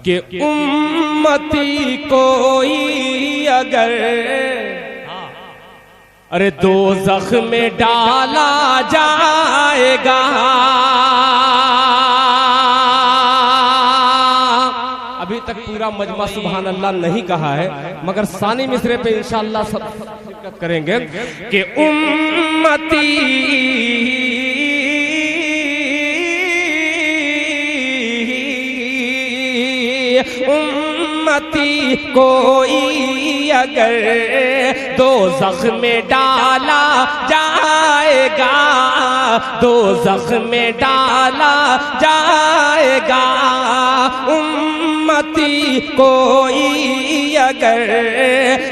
कि उम्मती कोई अगर अरे दोज़ख में डाला जाएगा, अभी तक पूरा मजमा सुभान अल्लाह नहीं कहा है, मगर सानी मिसरे पे इंशाअल्लाह सब शिरकत करेंगे कि उम्मती उम्मती कोई अगर दोज़ख में डाला जाएगा, दोज़ख में डाला जाएगा, उम्मती कोई अगर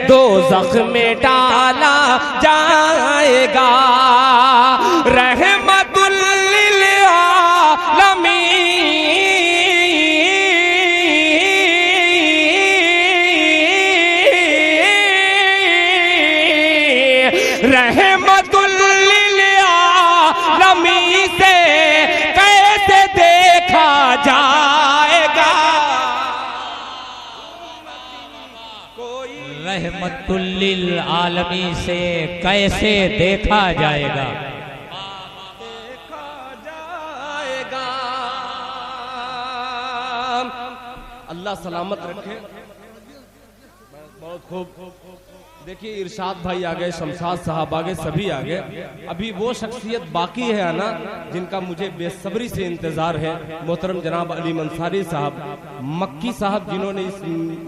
दोज़ख में डाला जाएगा, रहमतुल लिल आलमीन रहमतुल लिल आलमीन से कैसे देखा जाएगा, रहमतुल लिल आलमीन से कैसे देखा जाएगा, अल्लाह सलामत रखे। बहुत खूब। देखिए इरशाद भाई आ गए, शमशाद साहब आ गए, सभी आ गए। अभी वो शख्सियत बाकी है आना जिनका मुझे बेसब्री से इंतजार है। मोहतरम जनाब अली मंसारी साहब मक्की साहब, जिन्होंने इस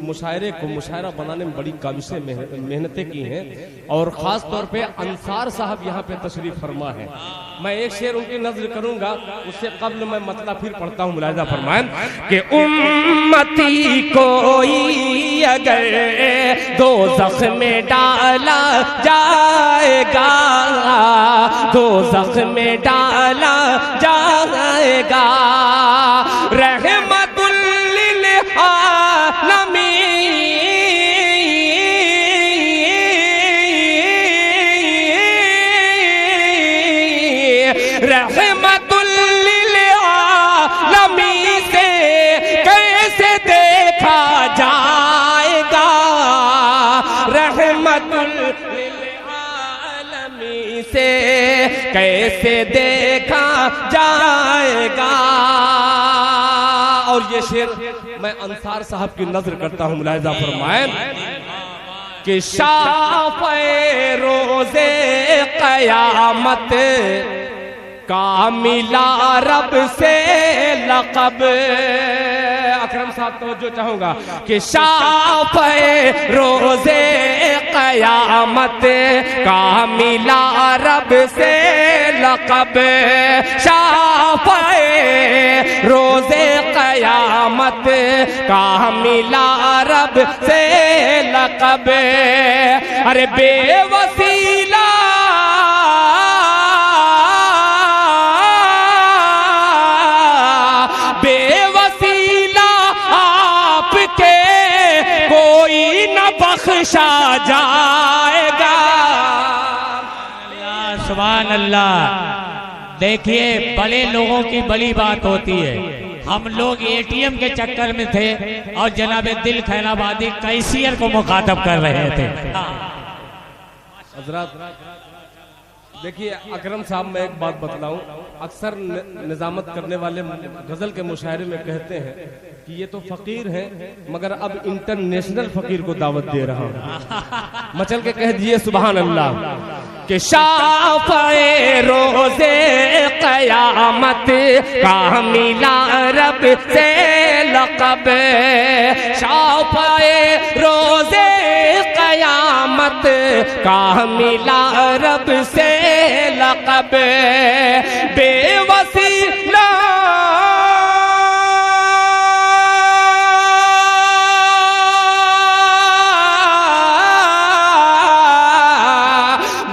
मुशायरे को मुशायरा बनाने में बड़ी काबिशें मेहनतें की हैं, और ख़ास तौर पे अंसार साहब यहाँ पे तशरीफ फरमा है। मैं एक शेर उनकी नज़र करूंगा, उससे कब्ल मैं मतलब फिर पढ़ता हूँ, मुलाहिज़ा फरमाएं कि उम्मती कोई अगर दोज़ख में डाला जाएगा, दोज़ख में डाला जाएगा, रहमतुल लिल आलमीन रहमतुल लिल आलमीन से कैसे देखा जाएगा, रहमतुल लिल आलमीन से कैसे देखा जाएगा। और ये शेर मैं अंसार साहब की नजर करता हूं, मुलाहिज़ा फरमाएं कि शाफ़े रोज़े क़यामत का मिला रब से लक़ब। अकरम साहब तवज्जो चाहूंगा कि शाफ़े रोज़े क़यामत का मिला रब से लक़ब, शाफ़े रोज़े क़यामत का मिला रब से लक़ब। अरे बेवसीला बख्शा जाएगा। सुभान अल्लाह। देखिए बड़े लोगों की बड़ी बात होती है। हम लोग एटीएम के चक्कर में थे और जनाब दिल खैराबादी कैशियर को मुखातब कर रहे थे। देखिए अकरम साहब, मैं एक बात बतलाऊं, अक्सर निजामत करने वाले गजल के मुशायरे में कहते हैं कि ये तो फकीर हैं, मगर अब इंटरनेशनल फकीर को दावत दे रहा हूं। मचल के कह दिए सुभान अल्लाह कि शाफ़े रोज़े क़यामत का मिला रब से लक़ब, शाफ़े रोज़े क़यामत का मिला रब से लक़ब, बेवसीला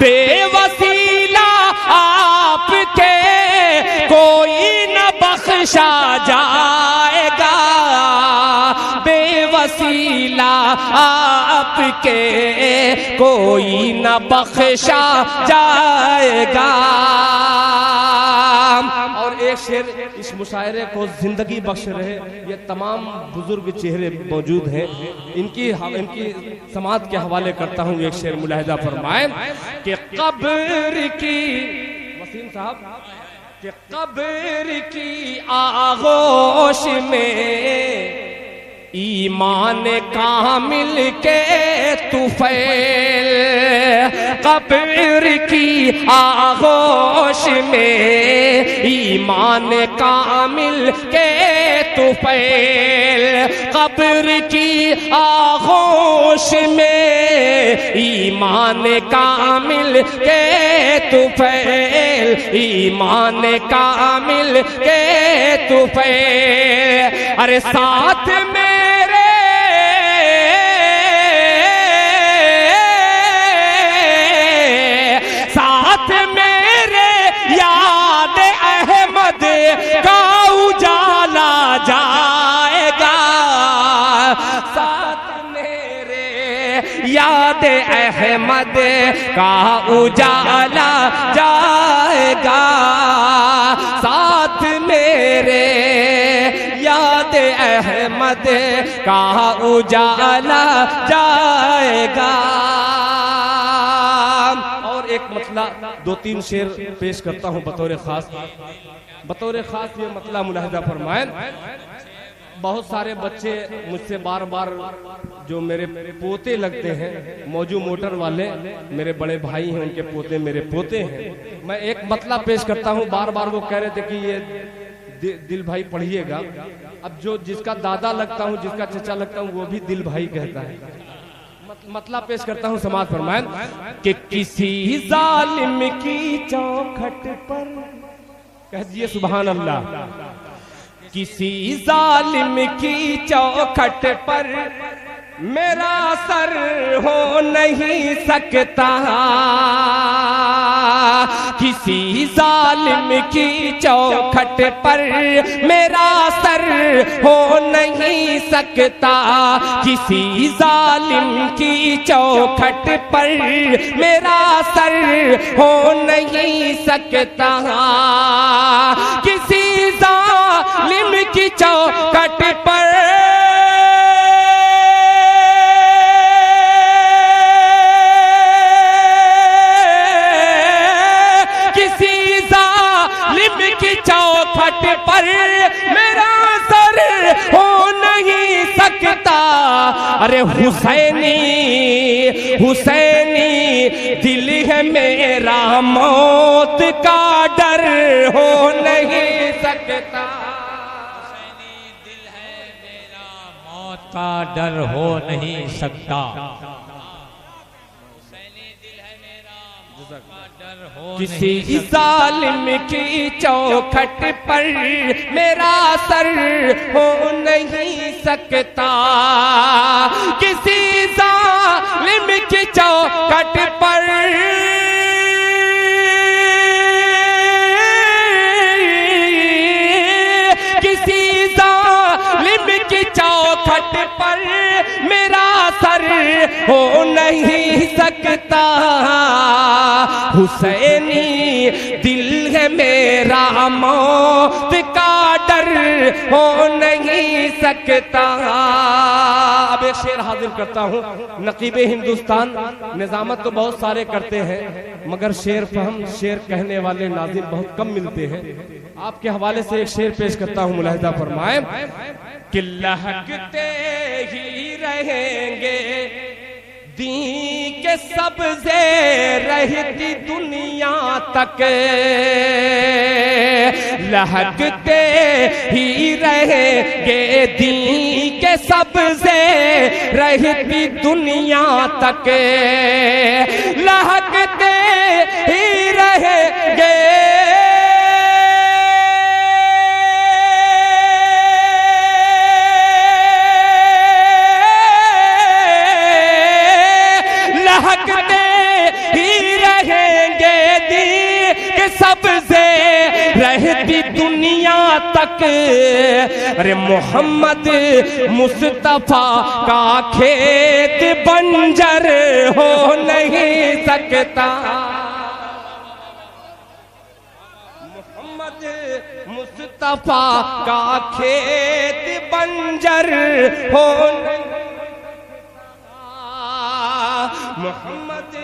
बेवसीला आपके कोई न बख्शा जाएगा, बेवसीला आपके कोई न बख्शा जाएगा। और एक शेर इस मुशायरे को जिंदगी बख्श रहे ये तमाम बुजुर्ग चेहरे मौजूद हैं, इनकी समाज के हवाले करता हूँ। एक शेर मुलाहिजा फरमाए कि कब्र की, वसीम साहब, कि कब्र की आगोश में ईमान कामिल के तुफैल, कब्र की आगोश में ईमान कामिल के तुफैल, कब्र की आगोश में ईमान कामिल के तुफैल, ईमान कामिल के तुफैल। अरे साथ में का उजाला जाएगा, साथ मेरे याद अहमद का उजाला जाएगा, साथ मेरे याद अहमद का उजाला जाएगा। और एक मतला दो तीन शेर पेश करता हूँ बतौर खास ये मतला मुलाहिजा फरमाएं। बहुत सारे बच्चे मुझसे बार बार जो मेरे पोते लगते हैं, मौजू मोटर वाले मेरे बड़े भाई हैं, उनके पोते मेरे पोते हैं। मैं एक मतला पेश करता हूँ, बार बार वो कह रहे थे कि ये दिल भाई पढ़िएगा। अब जो जिसका दादा लगता हूँ, जिसका चचा लगता हूँ, वो भी दिल भाई कहता है। मतलब पेश करता हूँ, समाज फरमाएं कि किसी जालिम की चौखट पर, कह दिए सुभान अल्लाह, किसी जालिम की चौखट पर मेरा सर हो नहीं सकता, किसी जालिम की चौखट पर मेरा सर हो नहीं सकता, किसी जालिम की चौखट पर मेरा सर हो नहीं सकता, किसी जालिम की चौखट पर चौखट पर मेरा सर हो नहीं सकता। अरे हुसैनी हुसैनी दिल है मेरा, मौत का डर हो नहीं सकता, हुसैनी दिल है मेरा, मौत का डर हो नहीं सकता, किसी जालिम की चौखट पर मेरा सर हो नहीं सकता, किसी जालिम की चौखट पर किसी जालिम की चौखट पर मेरा सर हो नहीं सकता, हुसैनी दिल है मेरा, मौत का डर हो नहीं सकता। अब एक शेर हाजिर करता हूँ। नकीबे हिंदुस्तान निजामत तो बहुत सारे करते हैं, मगर शेर फहम, शेर कहने वाले नाज़िम बहुत कम मिलते हैं। आपके हवाले से एक शेर पेश करता हूँ, मुलाहिजा फरमाएं कि लहकते ही रहेंगे दी के सब्ज़े रहती दुनिया तक, लहकते ही रहेंगे दी के सब्ज़े रहती दुनिया तक, लहकते ही रहेंगे सबसे रहती दुनिया तक। अरे मोहम्मद मुस्तफा का खेत बंजर हो नहीं सकता, मोहम्मद मुस्तफा मुस्तफा का खेत बंजर हो मोहम्मद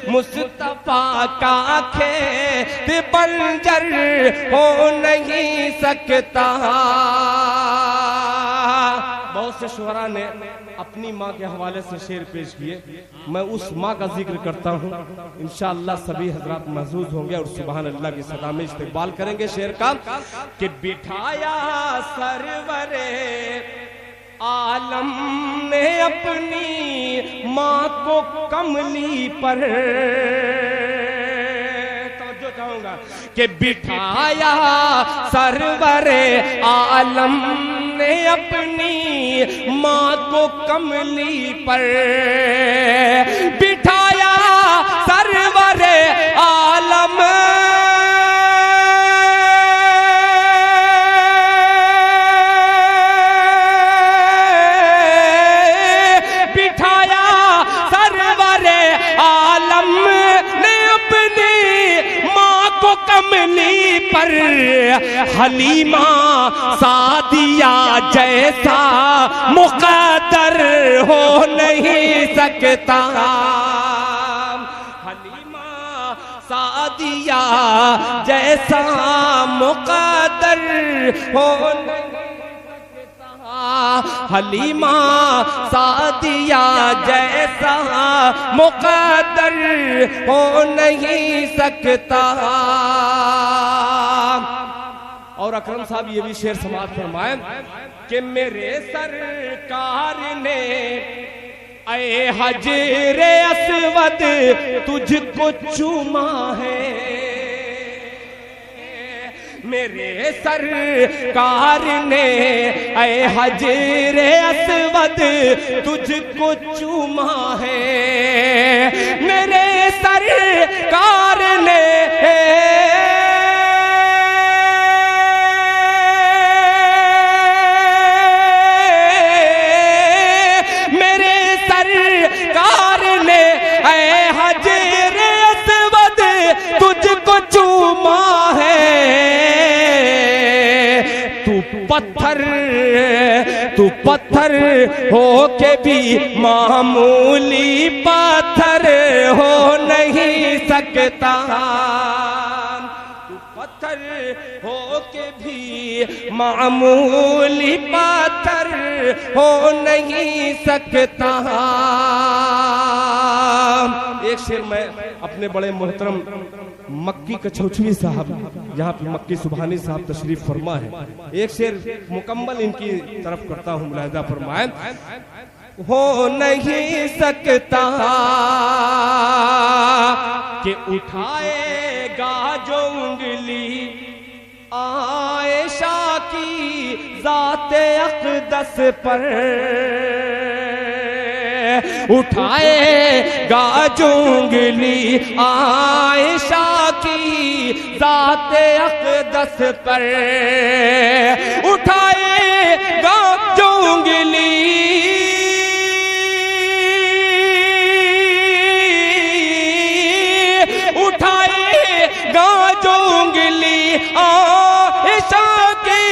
मुस्तफा का खेत बंजर हो नहीं सकता। बहुत से शुअरा ने अपनी माँ के हवाले से शेर पेश किए, मैं उस माँ का जिक्र करता हूँ। इंशाअल्लाह सभी हजरात महसूस होंगे और सुभान अल्लाह की सदा में इस्तेकबाल करेंगे शेर का कि बिठाया सरवरे आलम ने अपनी माँ को कमली पर, तो चाहूंगा कि बिठाया सरवरे आलम ने अपनी माँ को कमली पर, बिठाया सरवरे आलम कमली पर, हलीमा सादिया जैसा मुकद्दर हो नहीं सकता। हलीमा सादिया जैसा मुकद्दर हो नहीं सकता। हलीमा सादिया जैसा मुकद्दर हो नहीं सकता। और अकरम साहब ये भी शेर समाप्त फरमाए कि मेरे सरकार ने ऐ हजरे अस्वद तुझको चूमा है, मेरे सरकार ने ऐ हजरे अस्वद तुझको चूमा है, मेरे सरकार ने तू पत्थर हो के भी मामूली पत्थर हो नहीं सकता। तू पत्थर हो के भी मामूली पत्थर हो नहीं सकता। एक शेर मैं अपने बड़े मोहतरम मक्की कछौछवी साहब, जहाँ पे मक्की सुभानी साहब तशरीफ फरमा है, एक शेर मुकम्मल इनकी तरफ करता हूँ, मुलाहिजा फरमाए। हो नहीं सकता कि उठाएगा जो उंगली आयशा की ज़ाते अक़दस पर, उठाएगा जो उंगली आयशा की ज़ाते अक़दस पर, उठाएगा जो उंगली उठाएगा जो उंगली आयशा की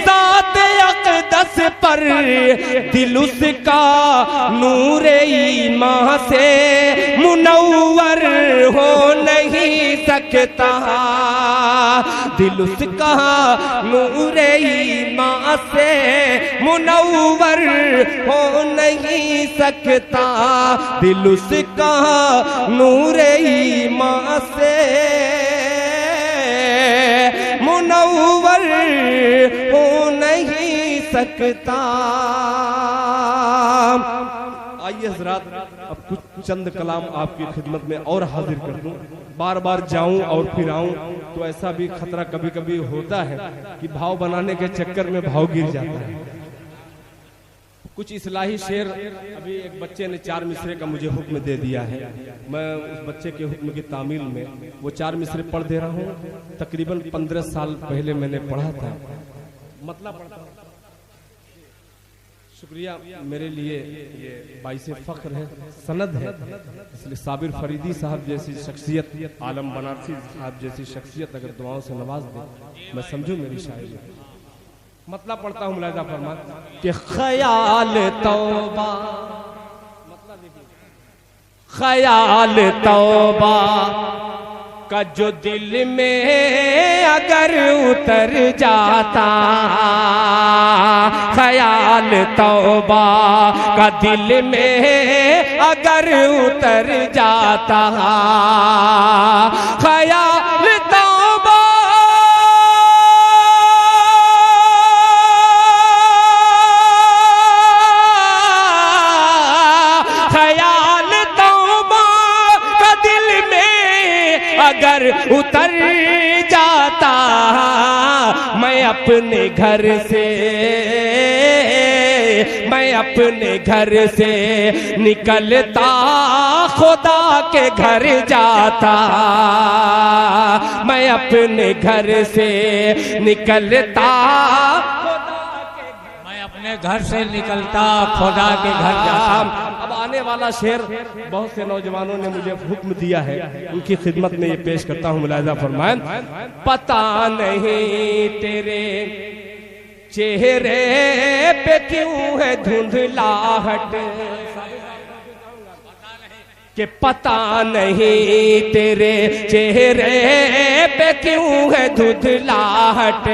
ज़ाते अक़दस पर, दिल उसका नूरे ईमान से मुनव्वर हो नहीं सकता। दिल उसका नूरे ईमान से मुनव्वर हो नहीं सकता। दिल उसका नूरे ईमान से मुनव्वर हो नहीं सकता। आइए हजरात, अब कुछ चंद कलाम आपकी खिदमत में और हाजिर कर दूं। बार बार जाऊं और फिर आऊं तो ऐसा भी खतरा कभी कभी होता है कि भाव बनाने के चक्कर में भाव गिर जाता है। कुछ इस्लाही शेर, अभी एक बच्चे ने 4 मिसरे का मुझे हुक्म दे दिया है, मैं उस बच्चे के हुक्म की तामील में वो 4 मिसरे पढ़ दे रहा हूँ। तकरीबन 15 साल पहले मैंने पढ़ा था, मतलब शुक्रिया, मेरे लिए ये बाइसे फख्र है, सनद है। इसलिए साबिर फरीदी साहब जैसी शख्सियत, आलम बनारसी साहब जैसी शख्सियत अगर दुआओं से नवाज दे, मैं समझूं मेरी शायरी। मतलब पढ़ता हूँ मुलाहिजा फरमा कि ख्याल तौबा, ख्याल तौबा का जो दिल में अगर उतर जाता, ख्याल तौबा का दिल में अगर उतर जाता, ख्याल तौबा अगर उतर जाता, मैं अपने घर से, मैं अपने घर से निकलता खुदा के घर जाता, मैं अपने घर से निकलता, अपने घर से निकलता खुदा के घर जाता। अब आने वाला शेर बहुत से नौजवानों ने मुझे हुक्म दिया है, उनकी खिदमत में ये पेश करता हूँ, मुलाहिजा फरमाएं। पता नहीं तेरे चेहरे पे क्यों है धुंधलाहट, कि पता नहीं तेरे चेहरे पे क्यों है धुंधलाहट,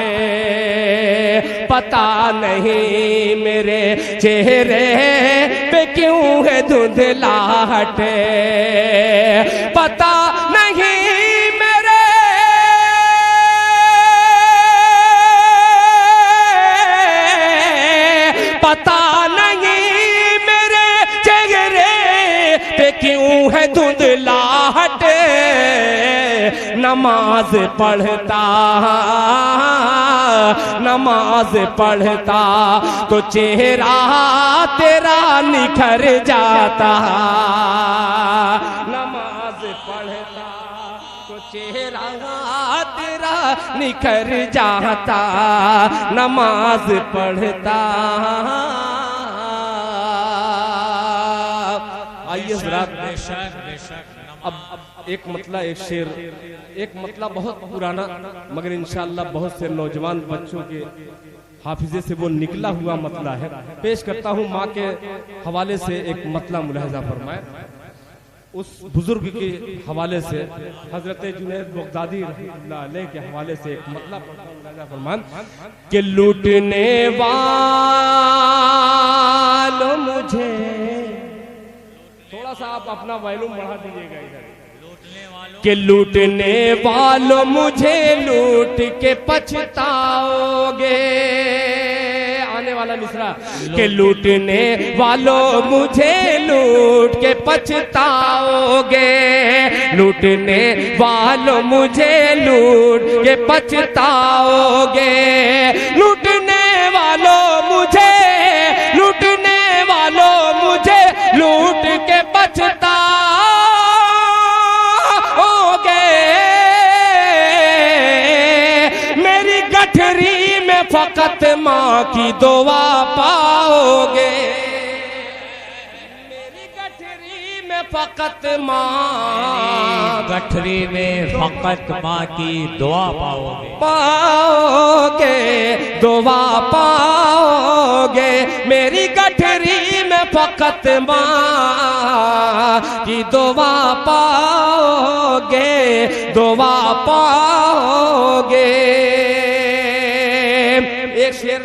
पता नहीं मेरे चेहरे पे क्यों है धुंधलाहट, पता नहीं मेरे पता नहीं मेरे चेहरे पे क्यों है धुंधलाहट, नमाज पढ़ता, नमाज पढ़ता तो चेहरा तेरा निखर जाता, नमाज पढ़ता तो चेहरा तेरा निखर जाता, नमाज पढ़ता। आइए जरा अब एक मतला, एक शेर, एक मतला बहुत पुराना मगर इंशाअल्लाह बहुत से नौजवान बच्चों के हाफिजे से वो निकला हुआ मतला है, पेश करता हूँ। माँ के हवाले से एक मतला मुलाहिजा फरमाए, उस बुजुर्ग के हवाले से, हजरत जुनैद बगदादी रहमतुल्लाह अलैह के हवाले से एक मतला मुलाहिजा फरमाए कि लूटने वालों मुझे, थोड़ा सा आप अपना वॉल्यूम बढ़ा दीजिएगा इधर, कि लूटने वालों मुझे लूट के पछताओगे, आने वाला मिसरा, कि लूटने वालों मुझे लूट के पछताओगे, लूटने वालों मुझे लूट के पछताओगे, लूटने वालों मुझे, लूटने वालों मुझे लूट के पछताओगे, मेरी गठरी में फकत माँ की दुआ पाओगे, मेरी गठरी में फकत माँ, गठरी में फकत माँ की दुआ पाओगे, पाओगे दुआ पाओगे, मेरी गठरी में फकत माँ की दुआ पाओगे, दुआ पाओगे। एक शेर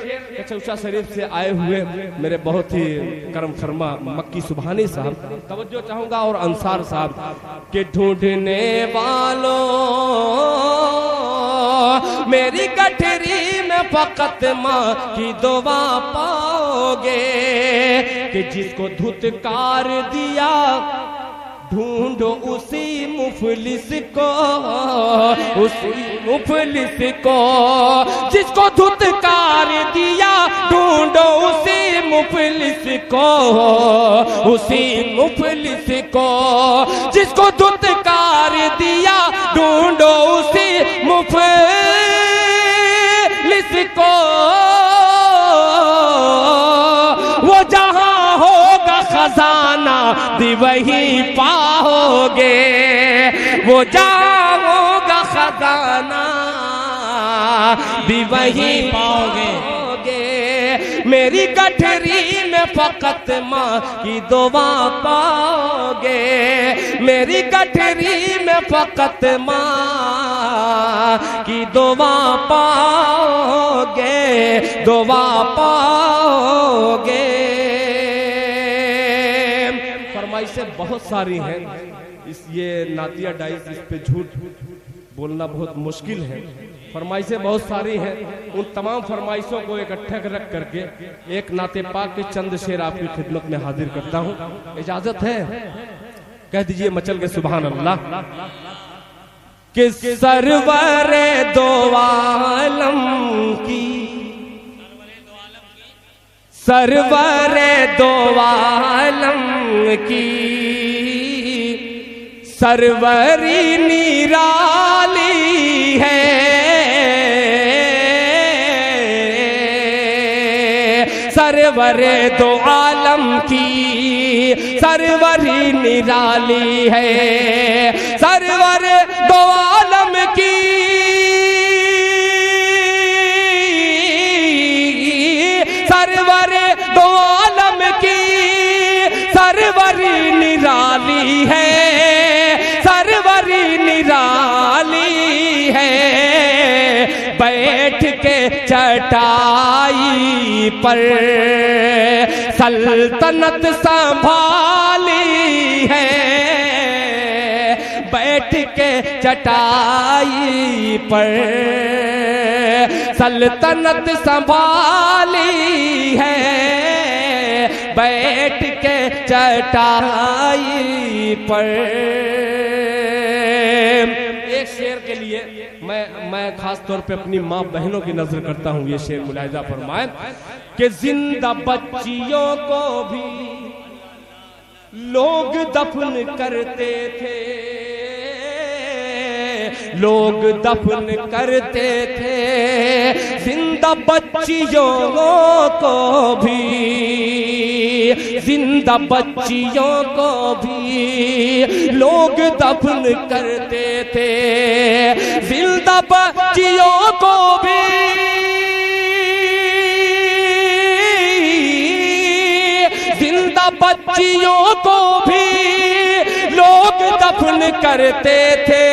चौसा शरीफ से आए हुए मेरे बहुत ही करम फरमा मक्की सुबहानी साहब, तवज्जो चाहूंगा, और अंसार साहब के ढूंढने वालों मेरी गठरी में फकत माँ की दुआ पाओगे, कि जिसको धुतकार दिया ढूंढो उसी मुफलिस को, उसी मुफलिस को, जिसको धुतकार दिया ढूंढो उसी मुफलिस को, उसी मुफलिस को, जिसको धुतकार दिया ढूंढो उसी मुफलिस को, वो जहां होगा खजाना दी वही पाओगे, वो जहां होगा खजाना भी वही पाओगे, मेरी गठरी में फकत माँ की दुआ पाओगे, मेरी गठरी में फकत माँ की दुआ पाओगे, दुआ पाओगे। फरमाइशें बहुत सारी हैं, इस ये नातिया डाइस इस पे झूठ बोलना बहुत मुश्किल है। फरमाइशें बहुत सारी हैं, उन तमाम फरमाइशों को इकट्ठा रख करके एक नाते पाक के चंद शेर आपकी खिदमत में हाजिर करता हूँ। इजाजत है? कह दीजिए मचल के सुभान अल्लाह। कि सरवरे दो आलम की, सरवरे दो आलम की सरवरी निराली है, सरवरे दो आलम की सरवरी निराली है, सरवर दो आलम की सरवर दो आलम की सरवरी निराली है, सरवरी निराली है। बैठ के चटाई पर सल्तनत संभाली है, बैठ के चटाई पर सल्तनत संभाली है, बैठ के चटाई पर। एक शेर के लिए मैं खास तौर पे अपनी माँ बहनों की नजर करता हूँ। ये शेर मुलाहिजा फरमाए कि जिंदा बच्चियों को भी लोग दफन करते थे, लोग दफन करते थे, जिंदा बच्चियों को भी, जिंदा बच्चियों को भी लोग दफन करते थे, जिंदा बच्चियों को भी जिंदा बच्चियों को भी लोग दफन करते थे,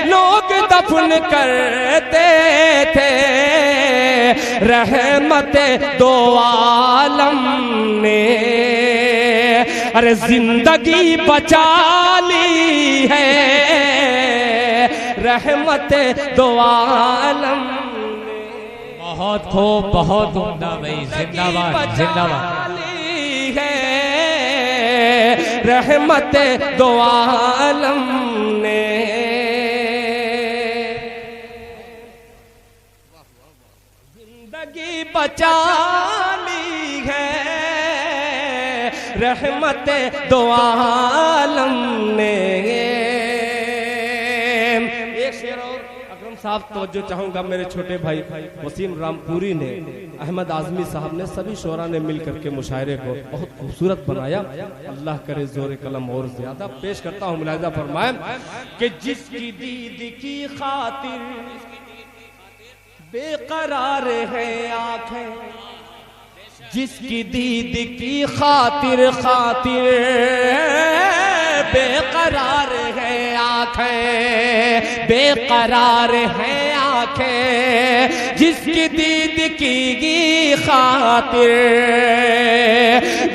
लोग दफन करते थे। रहमत दो आलम ने अरे जिंदगी बचा ली है, रहमत दो आलम ने बहुत खूब, बहुत उम्दा भाई, जिंदाबाद जिंदाबाद। रहमत दो आलम ने जिंदगी बचा ली है, रहमत दो आलम ने। एक शेर और अकरम साहब तवज्जो चाहूंगा, मेरे छोटे भाई वसीम रामपुरी ने, अहमद आजमी साहब ने, सभी शोरा ने मिल करके मुशायरे को बहुत खूबसूरत बनाया। अल्लाह करे जोर कलम और ज्यादा। पेश करता हूँ, मुलाहिजा फरमाए कि जिसकी दीद की खातिर बेकरार है आंखें, जिसकी दीद की खातिर खातिर बेकरार है आंखें, बेकरार है आंखें, जिसकी दीद की खातिर,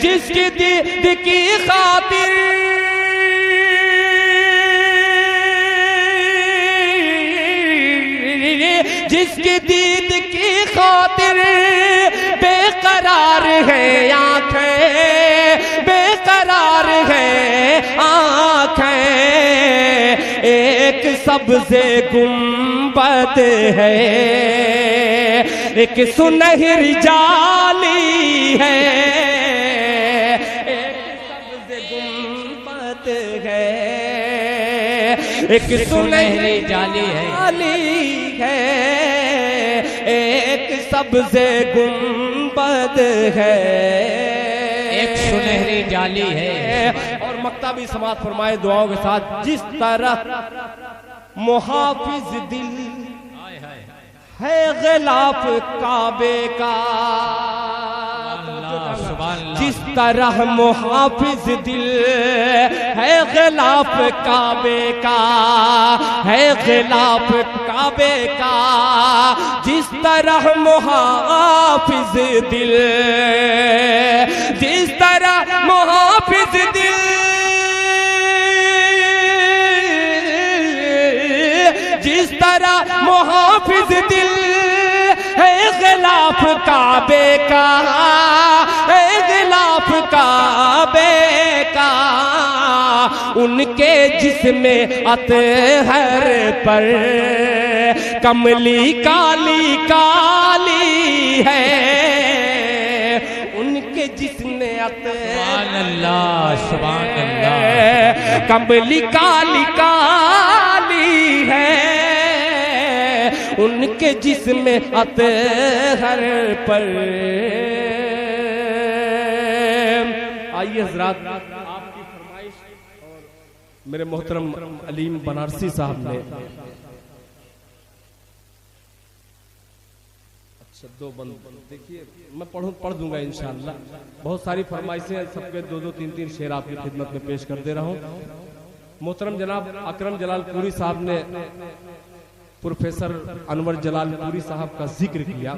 जिसकी दीद की खातिर, जिसकी दीद की खातिर बेकरार है आंखें, बेकरार है आंखें। एक सबसे गुंबद है, एक सुनहरी जाली है, एक सबसे गुंबद है, एक सुनहरी जाली है, एक सबसे गुंबद है, एक सुनहरी जाली है। और मक्तबी समात फरमाए दुआओं के साथ, जिस तरह मुहाफिज दिल है गिलाफ काबे का, जिस तरह मुहाफिज दिल है गिलाफ काबे का, है गिलाफ काबे का, जिस तरह मुहाफिज दिल, जिस तरह मुहाफिज दिल, जिस तरह मुहाफिज दिल है गिलाफ काबे का, है गिलाफ काबे का, उनके जिस्म अतहर पर कमली काली काली है, उनके जिस्म अतहर सुभान अल्लाह कमली काली काली है, उनके जिस्म अतहर पर। आइए हजरात, आपकी फरमाइश और मेरे मोहतरम अलीम बनारसी साहब ने दो बंद देखिए, मैं पढ़ दूंगा इंशाअल्लाह। बहुत सारी फरमाइशें, सबके दो दो तीन तीन शेर आपकी खिदमत में पेश कर दे रहा हूँ। मोहतरम जनाब अकरम जलालपुरी साहब ने प्रोफेसर अनवर जलालपुरी साहब का जिक्र किया।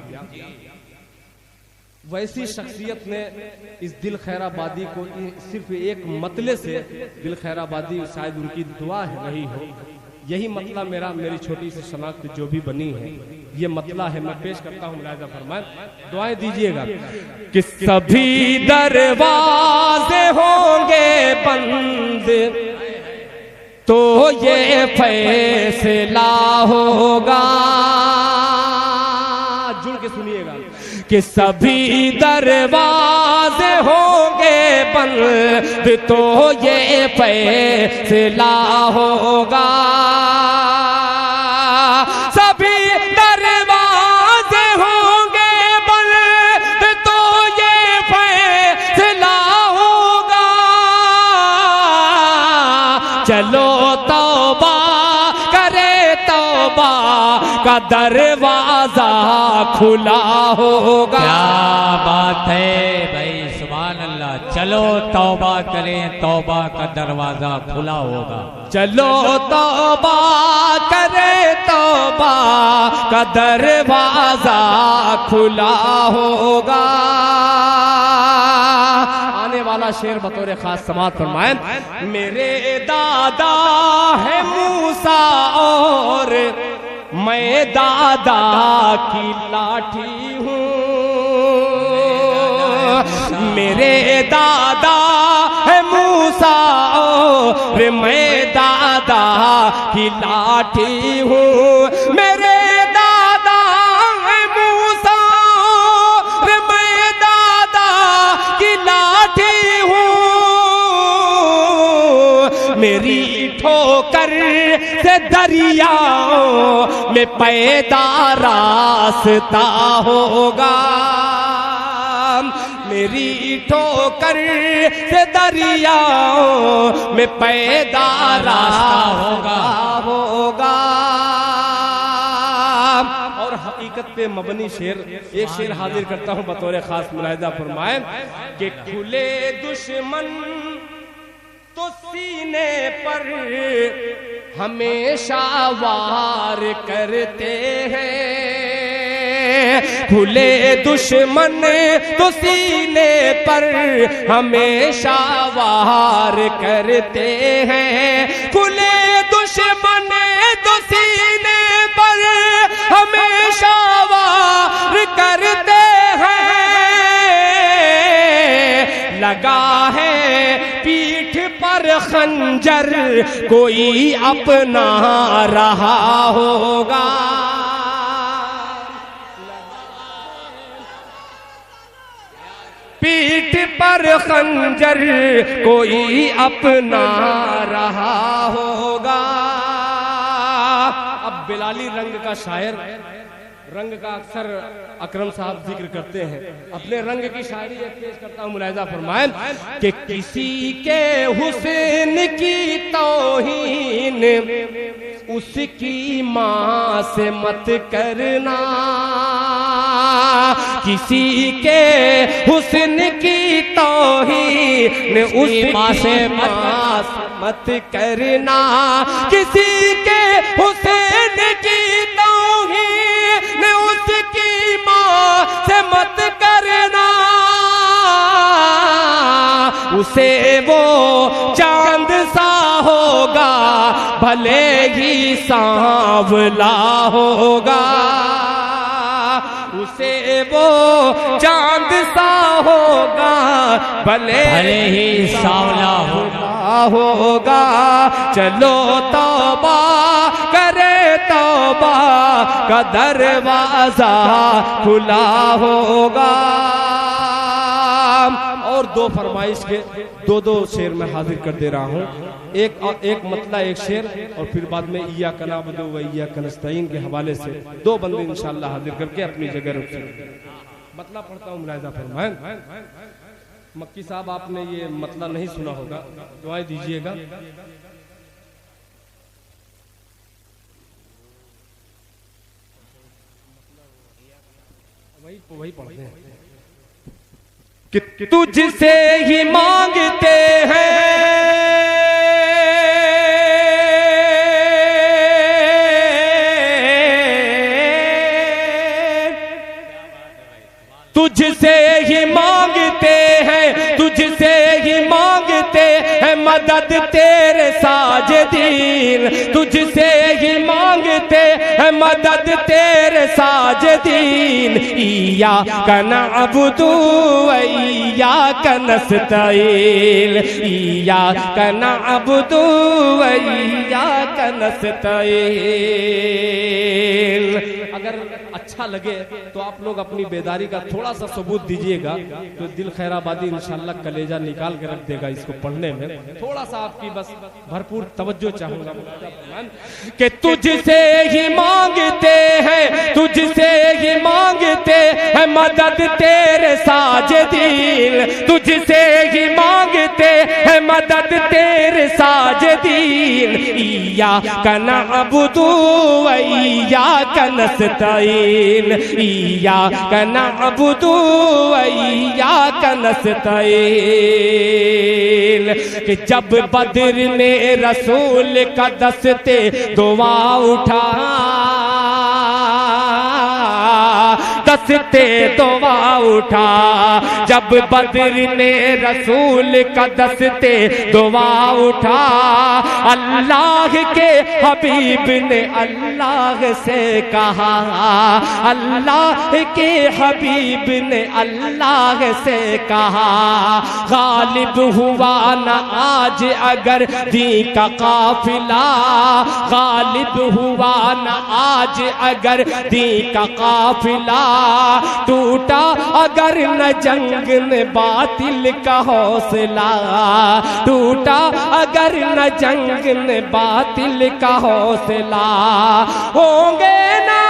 वैसी शख्सियत ने इस दिल खैराबादी को सिर्फ एक मतले से, दिल खैराबादी शायद उनकी दुआ रही हो, यही मतला मेरी छोटी सी शनाख्त जो भी बनी है ये मतला है। मैं पेश करता हूँ, मुलाहिजा फरमाएं, दुआएं दीजिएगा कि सभी दरवाजे होंगे बंद तो ये फैसला होगा, जुड़ के सुनिएगा कि सभी दरवाजे होंगे बंद तो ये फैसला होगा, सभी दरवाजे होंगे बंद तो ये फैसला होगा, चलो तौबा करे, तौबा का दरवाजा खुला होगा। क्या बात है भाई, सुभान अल्लाह। चलो तौबा करें, तौबा का दरवाजा खुला होगा। चलो तौबा करे, तौबा का दरवाजा खुला होगा। आने वाला शेर बतौर खास समात फरमाएं, मेरे दादा है मूसा और मैं दादा की लाठी हूँ, मेरे दादा है मूसा और मैं दादा की लाठी हूँ, मेरे दादा है मूसा और मैं दादा की लाठी हूँ, मेरी ठोकर से दरियाओं में पैदा रास्ता होगा, मेरी ठोकर से दरियाओं में पैदा रास्ता होगा। और हकीकत पे मबनी शेर, एक शेर हाजिर करता हूँ बतौर खास, मुलाहिजा फरमाएं कि खुले दुश्मन तो सीने पर हमेशा वार करते हैं, खुले दुश्मन तो सीने पर हमेशा वार करते हैं, खुले दुश्मन तो सीने पर हमेशा वार करते हैं, लगा है पीठ पर खंजर कोई अपना रहा होगा, पीठ पर खंजर कोई अपना रहा होगा। अब बिलाली रंग का शायर, रंग का अक्सर अकरम साहब जिक्र करते हैं, अपने रंग की शायरी एक पेश करता हूँ, मुलाहिजा फरमाएं कि किसी के हुस्न की तौहीन उसकी माँ से मत करना, किसी के हुस्न की तौहीन उसकी माँ से मत करना, किसी के हुसैन की तौहीन उसकी माँ से मत करना, उसे वो चांद सा होगा भले ही सांवला होगा, उसे वो चांद सा होगा भले ही सांवला होगा। चलो तौबा करे, तौबा का दरवाजा खुला होगा। और दो फरमाइश के दो शेर में हाजिर कर दे रहा हूँ, एक मतला एक शेर, और फिर बाद में इय्याका नअबुदु व इय्याका नस्तईन के हवाले से दो बंदे इंशाअल्लाह हाजिर करके अपनी जगह रुक सकते। मतला पढ़ता हूँ, मुलाहिजा फरमाएं। मक्की साहब आपने ये मतला नहीं सुना होगा, दुआएं दीजिएगा। वही पढ़ते हैं कि तुझसे ही मांगते हैं, तुझसे ही मांगते हैं, तुझसे ही मांगते हैं मदद तेरे साजिदीन, तुझसे ही मांगते हैं मदद तेरे साजिदीन। इय्याका नअबुदु व इय्याका नस्तईन, इय्याका नअबुदु व इय्याका नस्तईन। अगर अच्छा लगे तो आप लोग अपनी बेदारी का थोड़ा सा सबूत दीजिएगा, तो दिल खैराबादी इंशाल्लाह कलेजा निकाल के रख देगा इसको पढ़ने में। थोड़ा सा आपकी बस भरपूर तवज्जो चाहूंगा कि तुझसे ही मांगते हैं, तुझसे ही मांगते हैं मदद तेरे साजिदीन, तुझसे ही मांगते हैं मदद तेरे साजिदीन। इय्याका नअबुदु व इय्याका नस्तईन, इय्याका नअबुदु व इय्याका नस्तईन। कि जब बद्र ने रसूल का दस्ते दुआ उठा, दस्ते दुआ उठा, जब बद्र ने रसूल का दस्ते दुआ उठा, अल्लाह के हबीब ने अल्लाह से कहा, अल्लाह के हबीब ने अल्लाह से कहा, गालिब हुआ न आज अगर दी का काफिला, गालिब हुआ न आज अगर दी का काफिला, टूटा अगर न जंग में बातिल का हौसला, टूटा अगर न जंग में बातिल का हौसला, होंगे ना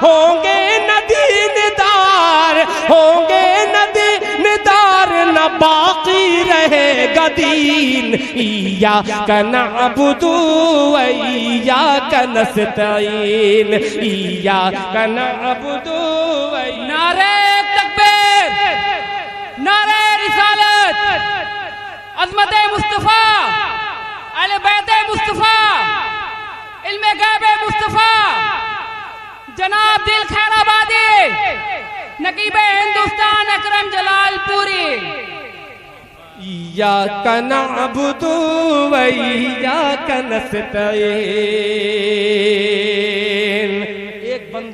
होंगे न दीनदार, होंगे न दीनदार, न बाकी रहेगा दीन। इय्याका नअबुदु व इय्याका नस्तईन, इय्याका नअबुदु व नारे तकबीर, नारे रिसालत, अज़मत मुस्तफा, अहले बैत मुस्तफा, इल्मे गैब मुस्तफा, जनाब दिल खैराबादी, नकीब हिंदुस्तान अकरम जलालपुरी। इय्याका नअबुदु व इय्याका नस्तईन। एक बंद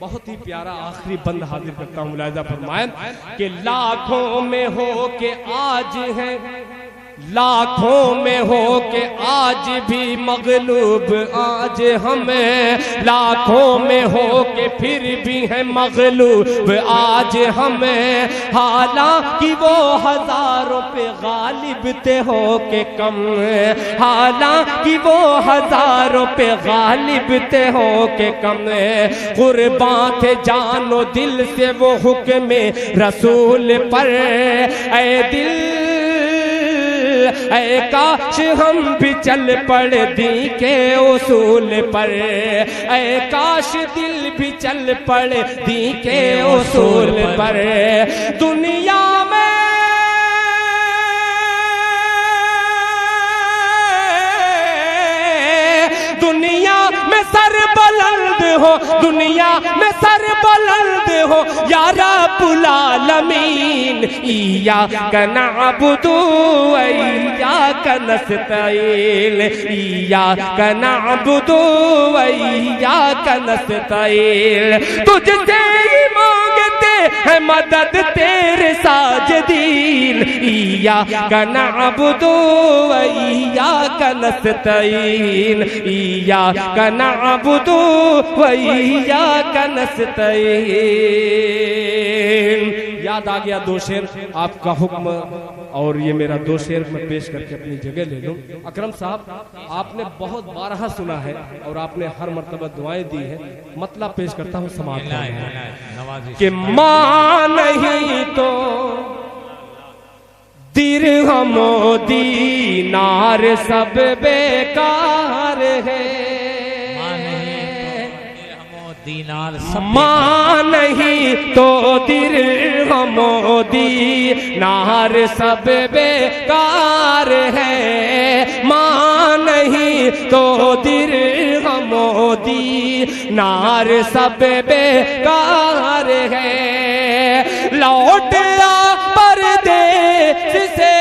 बहुत ही प्यारा आखिरी बंद हाजिर करता हूँ, मुलाहिजा फरमाएं कि लाखों में हो के आज है, लाखों में हो के आज भी मगलूब आज हमें, लाखों में हो के फिर भी है मगलूब आज हमें, हालांकि वो हजारों पे गालिब थे हो के कम, हालांकि वो हजारों पे गालिब थे हो के कम, कुर्बान थे जानो दिल से वो हुक्म रसूल पर, ऐ दिल ऐ काश हम भी चल पड़े दी के उसूल पर, ऐ काश दिल भी चल पड़े दी के उसूल पर। दुनिया में सर बुलंद हो, दुनिया में सर बुलंद हो या रब्बुल आलमीन। इय्याका नअबुदु व इय्याका नस्तईन, इय्याका नअबुदु व इय्याका नस्तईन। तुझसे ही मांगते हैं मदद तेरे साजिदीन। इय्याका नअबुदु व इय्याका नस्तईन, इय्याका नअबुदु व इय्याका नस्तईन। याद आ गया दो शेर, आपका हुक्म और ये मेरा दो शेर मैं पेश करके अपनी जगह ले लूं। अकरम साहब, आपने बहुत बारहा सुना है और आपने हर मर्तबा दुआएं दी है, मतलब पेश करता हूँ समाज कि मां नहीं तो दिरहम दीनार सब बेकार है। दीनार मां नहीं तो दिरहम दीनार सब बेकार है। मां नहीं तो दिरहम दीनार सब बेकार है। लौट आ परदेस से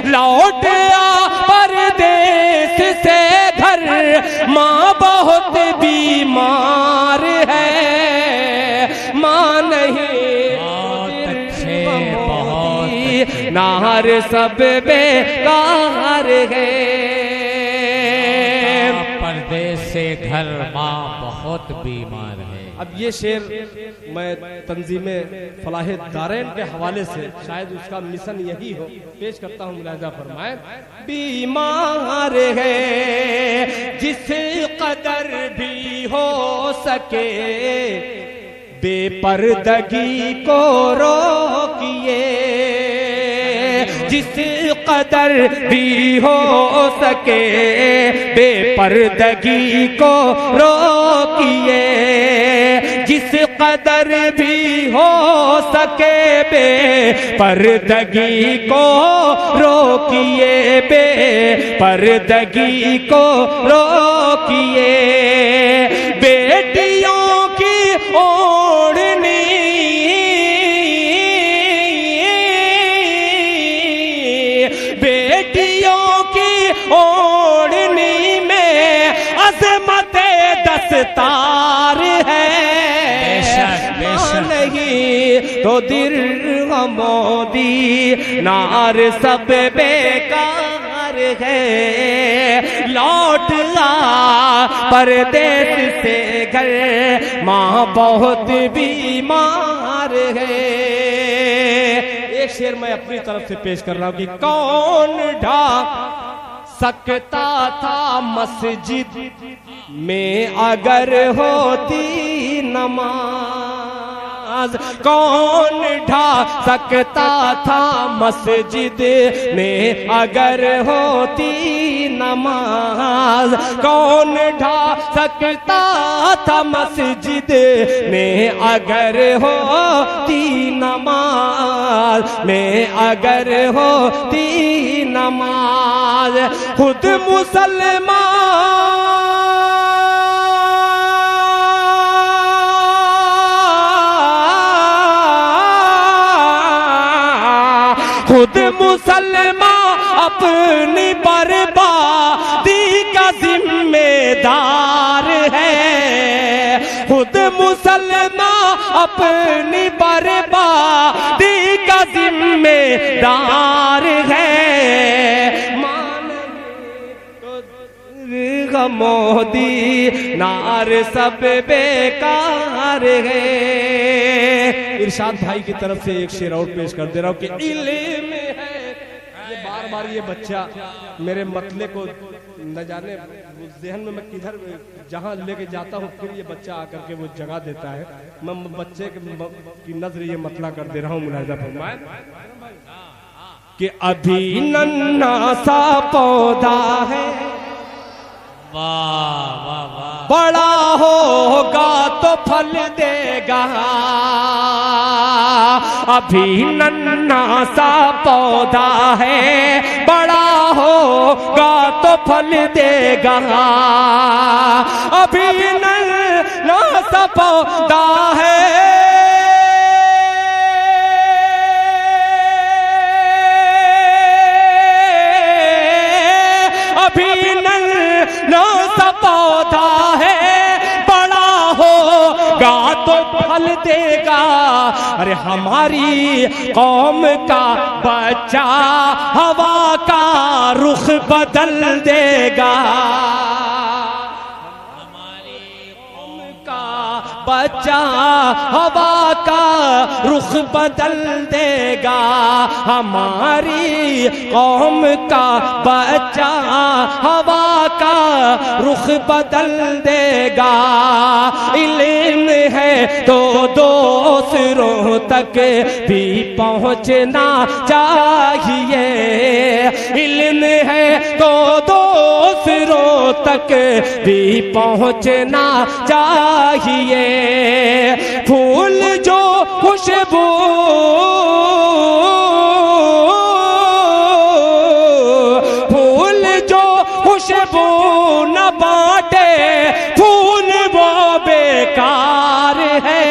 लौट आ परदेस से घर, माँ बहुत बीमार है। माँ नहीं नार सब बेकार है। परदेस से घर, माँ बहुत बीमार है। अब ये शेर मैं तंजीमे फलाहे दारैन के हवाले से, शायद उसका मिशन यही हो, पेश करता हूँ, मुलाहिजा फरमाए। बीमार है जिस कदर भी हो सके, बेपर्दगी को रोकिए। जिस कदर भी हो सके, बेपर्दगी को रोकिए। जिस कदर भी हो सके, बेपर्दगी को रोकिए, बेपर्दगी को रोकिए। बेटियों की ओढ़नी, बेटियों की ओढ़नी में अज़मत दस्तार है। नहीं तो दिरहम दीनार सब बेकार है। लौट आ परदेस से घर, माँ बहुत बीमार है। एक शेर मैं अपनी तरफ से पेश कर रहा हूँ कि कौन ढा सकता था मस्जिद में अगर होती नमाज। कौन ढा सकता था मस्जिद में अगर होती नमाज। कौन ढा सकता था मस्जिद में अगर होती नमाज, में अगर होती नमाज। खुद मुसलमान खुद मुसलमान अपनी बर्बादी का जिम्मेदार है। खुद मुसलमान अपनी बर्बादी का जिम्मेदार है। मोदी नार सब बेकार है। इरशाद भाई की तरफ से एक शेर और पेश कर दे रहा हूँ कि इल्म है। ये बार बार ये बच्चा मेरे मतले को न जाने जहन में मैं किधर जहाँ लेके जाता हूँ फिर ये बच्चा आकर के वो जगह देता है। मैं बच्चे की नजर ये मतला कर दे रहा हूँ। मुलाहिजा फरमाए कि अभी नन्हा सा पौधा है, वाह वाह वाह, बड़ा होगा तो फल देगा। अभी नन्हा सा पौधा है, बड़ा होगा तो फल देगा। अभी नन्हा सा पौधा है, अभी नन्हा सा पौधा है, बड़ा होगा तो फल देगा। अरे हमारी कौम का बच्चा हवा का रुख बदल देगा। बच्चा हवा का रुख बदल देगा। हमारी कौम का बच्चा हवा का रुख बदल देगा। इल्म है तो दूसरों तक भी पहुंचना चाहिए। इल्म है तो दूसरों तक भी पहुंचना चाहिए। फूल जो खुशबू, फूल जो खुशबू न बांटे, फूल वो बेकार है।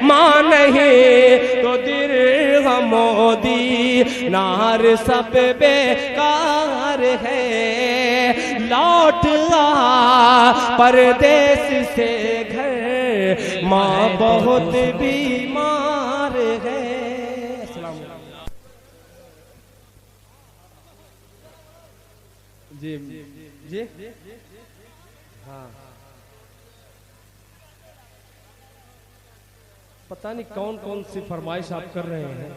मां नहीं तो दिरहम मोदी नार सब बेकार है। लौट आ परदेश से घर, माँ बहुत बीमार है। जी जी हाँ, पता नहीं कौन कौन सी फरमाइश आप कर रहे हैं।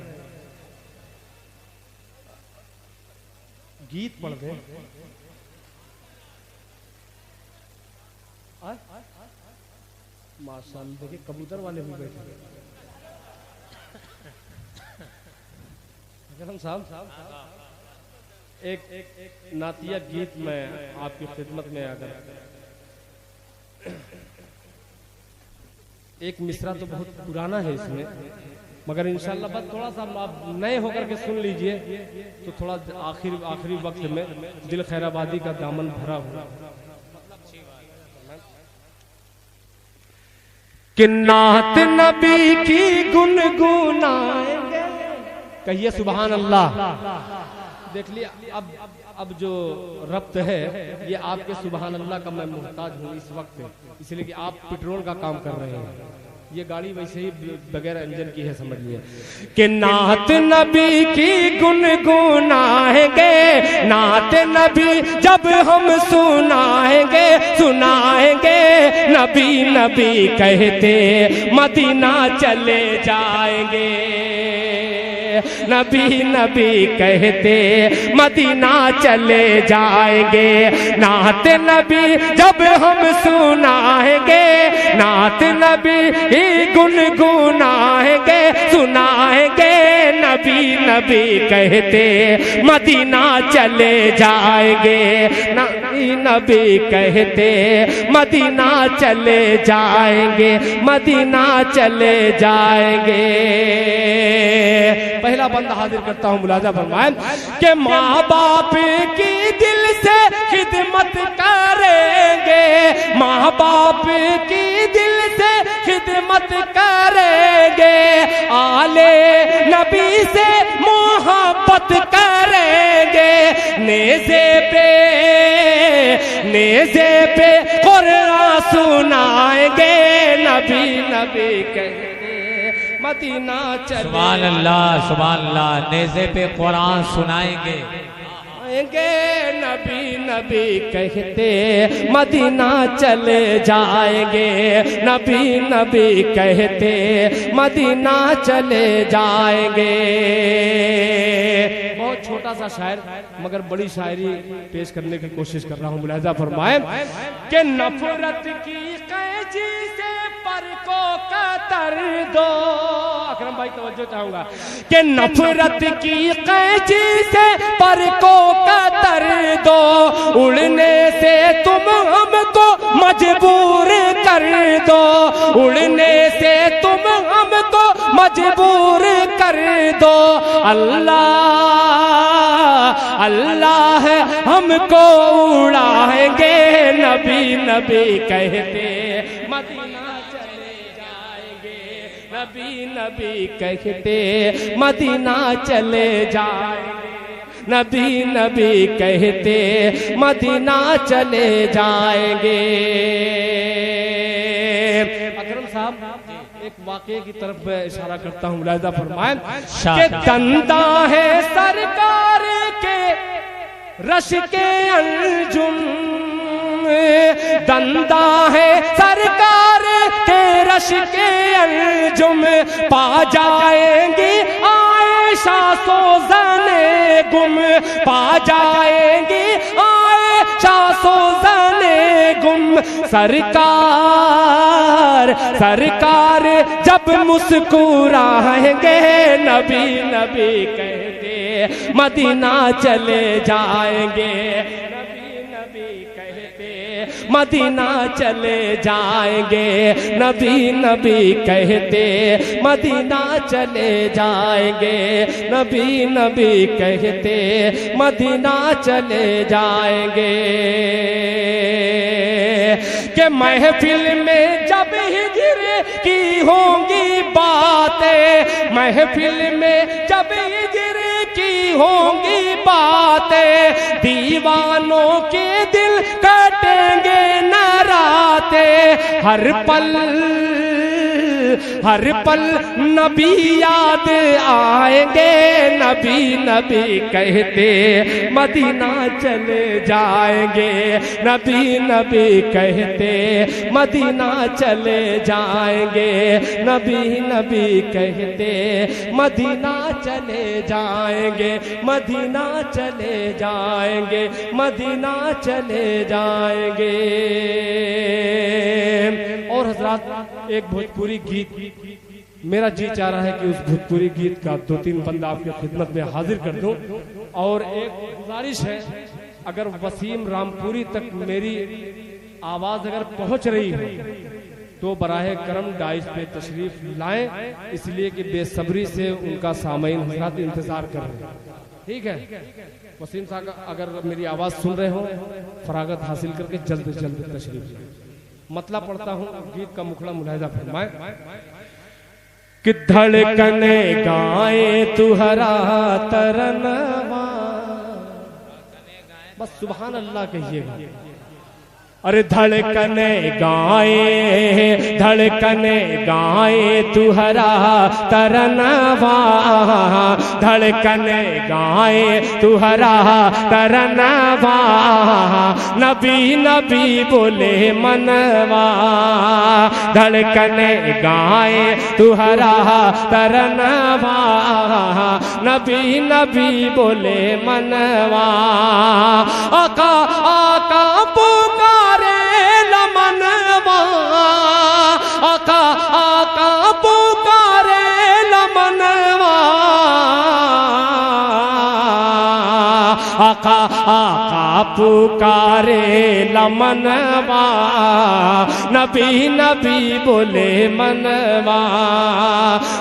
गीत पढ़ दें। माशाअल्लाह, देखिए कबूतर वाले भी बैठे हैं। साहब एक नातिया गीत में आपकी खिदमत में अगर एक मिसरा तो बहुत पुराना है इसमें, मगर इंशाल्लाह बस थोड़ा सा आप नए होकर के सुन लीजिए तो थोड़ा आखिरी वक्त में दिल खैराबादी का दामन भरा हुआ। कि नात नबी की गुनगुनाएंगे, कहिए सुभान अल्लाह। देख लिया अब जो रब्त है ये आपके सुभान अल्लाह का मैं मुहताज हूँ इस वक्त, इसलिए कि आप पेट्रोल का काम कर रहे हैं। ये गाड़ी वैसे ही बगैर इंजन की है, समझिए। कि नात नबी की गुनगुनाएंगे, नात नबी जब हम सुनाएंगे, सुनाएंगे नबी नबी कहते मदीना चले जाएंगे। नबी नबी कहते मदीना चले जाएंगे। नात नबी जब हम सुनाएंगे, नात नबी ही गुनगुनाएंगे, सुनाएंगे नबी नबी कहते मदीना चले जाएंगे। नबी नबी कहते मदीना चले जाएंगे, मदीना चले जाएंगे। पहला बंदा हाजिर करता हूँ, मुलाजा फरमाएं कि माँ बाप की दिल से खिदमत करेंगे, माँ बाप की दिल से खिदमत करेंगे। आले नबी से मोहब्बत करेंगे। नेज़े पे कुरान सुनाएंगे, नबी नबी कहेंगे मदीना चले। सुभान अल्लाह सुभान अल्लाह। नेज़े पे कुरान सुनाएंगे, नबी नबी कहते मदीना चले जाएंगे। नबी नबी कहते मदीना चले जाएंगे। बहुत छोटा छोटा सा शायर मगर बड़ी शायरी पेश करने की कोशिश कर रहा हूँ। मुलाहिजा फरमाए कि नफरत की कैची से पर को कतर दो। अकरम भाई तवज्जो चाहूंगा कि नफरत की कैची से पर को कतर दो, उड़ने से तुम हमको मजबूर कर दो, उड़ने से तुम हमको मजबूर कर दो। अल्लाह अल्लाह हमको उड़ाएंगे, नबी नबी कहते मदीना चले जाएंगे, नबी नबी कहते मदीना चले जाएंगे, नबी नबी कहते मदीना चले जाएंगे। अकरम साहब एक वाक़े की तरफ मैं इशारा करता हूँ, मुलाहिजा फरमाएं कि दंदा है सरकार के रश के अंजुम, दंदा है सरकार के रश के अंजुम, पा जाएंगी आयशा सोज़ने गुम, पा जाएंगी आयशा सोज़ने गुम। सरकार सरकार जब मुस्कुराएंगे, नबी नबी कहते मदीना चले जाएंगे, नबी नबी कहते मदीना चले जाएंगे, नबी नबी कहते मदीना चले जाएंगे, नबी नबी कहते मदीना चले जाएंगे। कि महफिल में जब हिजर की होंगी बातें, महफिल में जब हिजर की होंगी बातें, दीवानों के दिल कटेंगे न रातें। हर पल नबी याद आएंगे, नबी नबी कहते मदीना चले जाएंगे, नबी नबी कहते मदीना चले जाएंगे, नबी नबी कहते मदीना चले जाएंगे, मदीना चले जाएंगे, मदीना चले जाएंगे। और हजरात एक भोजपुरी गीत मेरा जी चाह रहा है कि उस भोजपुरी गीत का 2-3 बंदा आपकी खिदमत में हाजिर कर दूं। और एक गुजारिश है, अगर वसीम रामपुरी तक मेरी आवाज अगर पहुंच रही है तो बराहे करम डाइस पे तशरीफ लाएं, इसलिए कि बेसब्री से उनका सामईन हजरात इंतजार कर रहे हैं। ठीक है वसीम साहब, अगर मेरी आवाज सुन रहे हो फरागत हासिल करके जल्द से जल्द तशरीफ लाएं। मतलब पढ़ता हूँ गीत का मुखड़ा, मुलाहिजा फरमाए कि धड़कने गाए तुहरा तरनवा, बस सुभान अल्लाह कहिएगा। अरे धड़कने गाए तुहरा तरनवा, धड़कने गाए तुहरा तरनवा, नबी नबी बोले मनवा, धड़कने गाए तुहरा तरनवा, नबी नबी बोले मनवा। आका आका पुकारे लमनवा, आका आका पुकारे लमनवा, आका आका पुकारे लमनवा, नबी नबी बोले मनवा,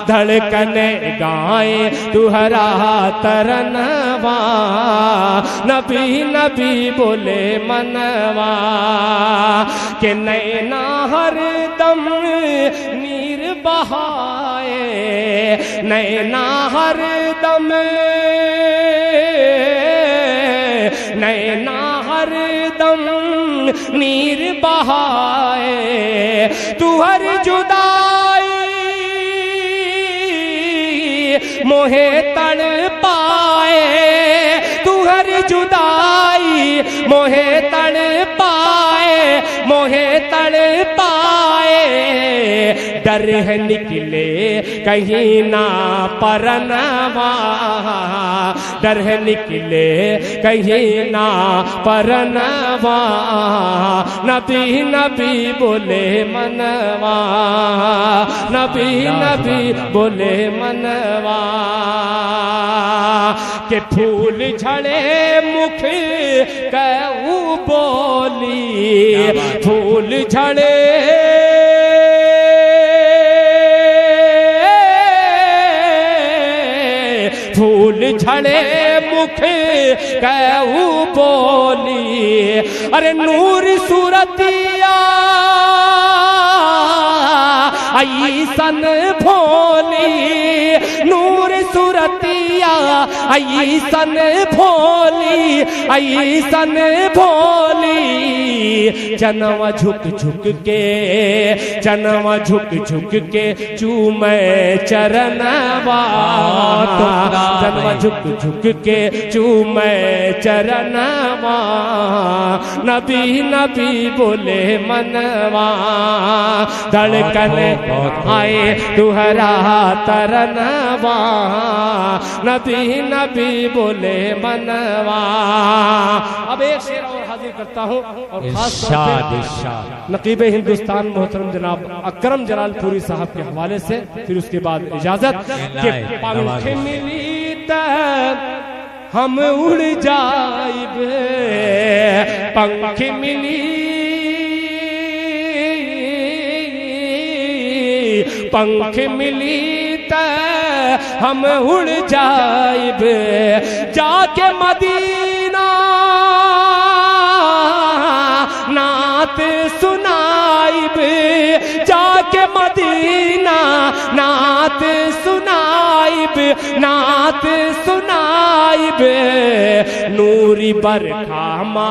धड़कने गाए तुहरा तरनवा, नबी नबी बोले मनवा। के नैना हर दम नीर बहाए, नैना हर दम, नैना हर दम नीर बहाए, तू हर जुदाई मोहे तड़ पाए, तू हर जुदाई मोहे तड़ पाए, मोहे तड़ पाए, डर है निकले कहीं ना परनवा, डर है निकले कहीं ना परनवा, नबी नबी बोले मनवा, नबी नबी बोले मनवा, के फूल झड़े मुख कहूँ बोली, फूल झड़े फूल झड़े मुख कहूँ बोली, अरे नूर सूरतिया ऐसन भोली, नूर सूरतिया ऐसन भोली, ऐसन भोली, जनवा झुक झुक के, जनवा झुक झुक के चूमे चरणवा, जनवा झुक झुक के चूमे चरणवा, नबी नबी बोले मनवा, धड़कन आए तुहरा तरनवा, नबी नबी बोले मनवा। अब एक शेर और हाजिर करता हूँ, और खास तौर पे नकीब हिंदुस्तान मोहतरम जनाब अकरम जलालपुरी साहब के हवाले से, फिर उसके बाद इजाजत के पंख मिली तब हम उड़ जाइबे, पंख मिली पंख मिली त हम उड़ जाइब, जाके मदीना नात सुनाइब, जाके मदीना नात सुनाइब, नात सुनाइब, नूरी बरखामा,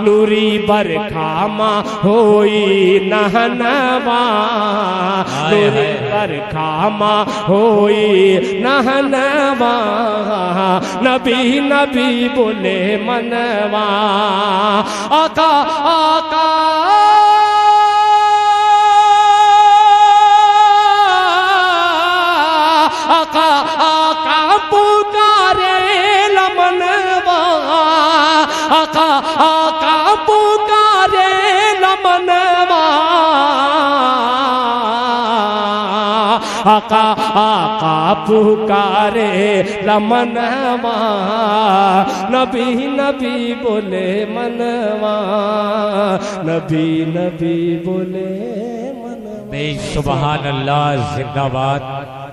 नूरी बरखामा होई नहनवा, नूरी बरखामा होई नहनवा, नबी नबी बोले मनवा, आका आका आका आका पुकारे लमनवा, आका आका पुकारे लमनवा, आका आका पुकारे लमनवा, नबी नबी बोले मनवा, नबी नबी बोले मनवा। सुभान अल्लाह, जिंदाबाद।